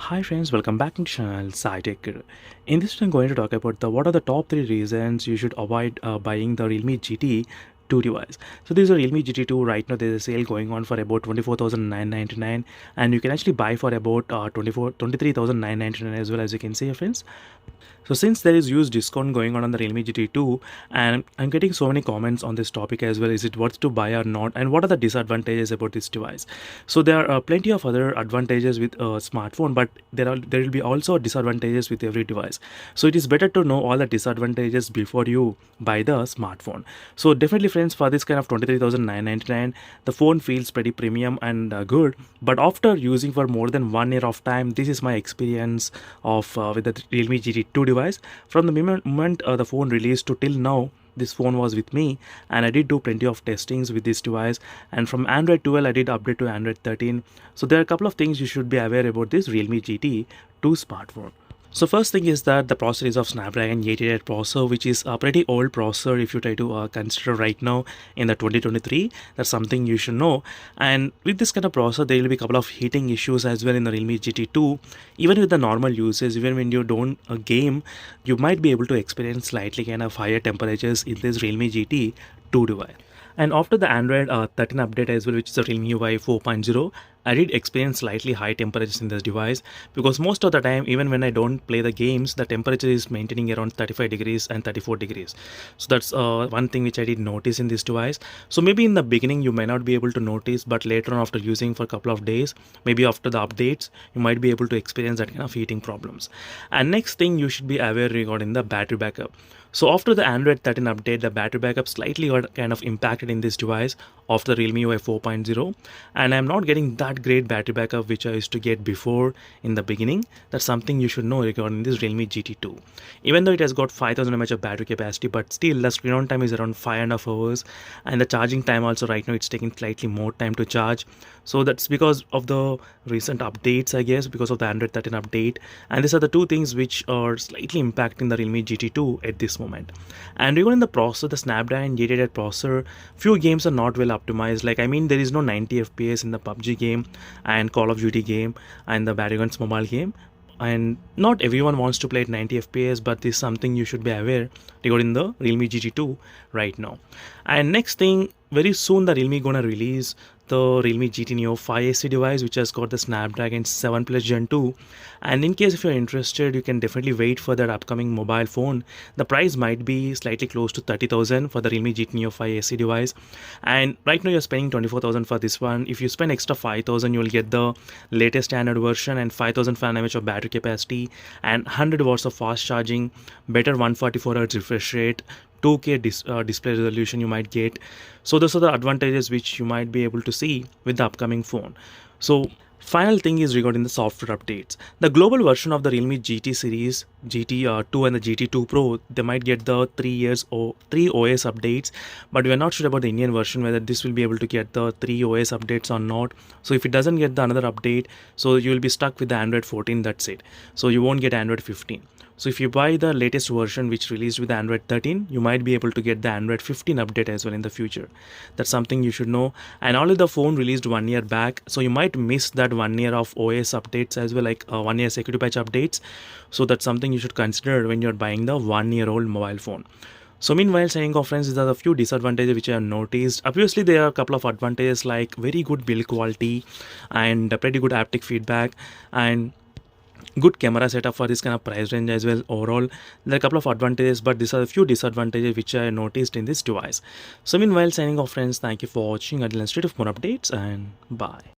Hi friends, welcome back to the channel SciTech. In this video, I'm going to talk about what are the top 3 reasons you should avoid buying the Realme GT 2 device. So this is a Realme GT 2. Right now there is a sale going on for about 24,999, and you can actually buy for about 23,999 as well, as you can see, friends. So since there is huge discount going on the Realme GT 2, and I'm getting so many comments on this topic as well, is it worth to buy or not, and what are the disadvantages about this device? So there are plenty of other advantages with a smartphone, but there will be also disadvantages with every device. So it is better to know all the disadvantages before you buy the smartphone. So definitely friends, for this kind of 23,999, the phone feels pretty premium and good, but after using for more than 1 year of time, this is my experience of with the Realme GT 2 device. From the moment the phone released to till now, this phone was with me, and I did do plenty of testings with this device, and from Android 12 I did update to Android 13. So there are a couple of things you should be aware about this Realme GT 2 smartphone. So first thing is that the processor is of Snapdragon 888 processor, which is a pretty old processor if you try to consider right now in the 2023. That's something you should know. And with this kind of processor, there will be a couple of heating issues as well in the Realme GT 2. Even with the normal usage, even when you don't game, you might be able to experience slightly kind of higher temperatures in this Realme GT 2 device. And after the Android 13 update as well, which is the Realme UI 4.0, I did experience slightly high temperatures in this device, because most of the time, even when I don't play the games, the temperature is maintaining around 35 degrees and 34 degrees. So that's one thing which I did notice in this device. So maybe in the beginning you might not be able to notice, but later on, after using for a couple of days, maybe after the updates, you might be able to experience that kind of heating problems. And next thing you should be aware regarding the battery backup. So after the Android 13 update, the battery backup slightly got kind of impacted in this device after the Realme UI 4.0, and I'm not getting that great battery backup which I used to get before in the beginning. That's something you should know regarding this Realme GT 2. Even though it has got 5000 mAh of battery capacity, but still the screen on time is around 5.5 hours, and the charging time also right now it's taking slightly more time to charge. So that's because of the recent updates, I guess, because of the Android 13 update. And these are the two things which are slightly impacting the Realme GT 2 at this moment. And regarding the processor, the Snapdragon 888 processor, few games are not well optimized. Like, I mean, there is no 90 FPS in the PUBG game and Call of Duty game and the Battlegrounds mobile game. And not everyone wants to play at 90 FPS, but this is something you should be aware regarding the Realme GT 2 right now. And next thing, very soon the Realme gonna release the Realme GT Neo 5 SE device, which has got the Snapdragon 7 Plus Gen 2. And in case if you're interested, you can definitely wait for that upcoming mobile phone. The price might be slightly close to 30,000 for the Realme GT Neo 5 SE device. And right now you're spending 24,000 for this one. If you spend extra 5,000, you'll get the latest standard version and 5,000 mAh of battery capacity and 100 watts of fast charging, better 144Hz refresh rate, 2K display resolution you might get. So those are the advantages which you might be able to see with the upcoming phone. So final thing is regarding the software updates. The global version of the Realme GT series, GT 2 and the GT 2 Pro, they might get the 3 OS updates, but we are not sure about the Indian version whether this will be able to get the 3 OS updates or not. So if it doesn't get the another update, so you will be stuck with the Android 14, that's it. So you won't get Android 15. So if you buy the latest version which released with Android 13, you might be able to get the Android 15 update as well in the future. That's something you should know. And only the phone released 1 year back, so you might miss that 1 year of OS updates as well, like 1 year security patch updates. So that's something you should consider when you're buying the 1 year old mobile phone. So meanwhile, signing off friends, these are the few disadvantages which I have noticed. Obviously there are a couple of advantages like very good build quality and pretty good haptic feedback and good camera setup for this kind of price range as well. Overall, there are a couple of advantages, but these are a few disadvantages which I noticed in this device. So meanwhile, signing off friends, thank you for watching. Until next video, more updates, and bye.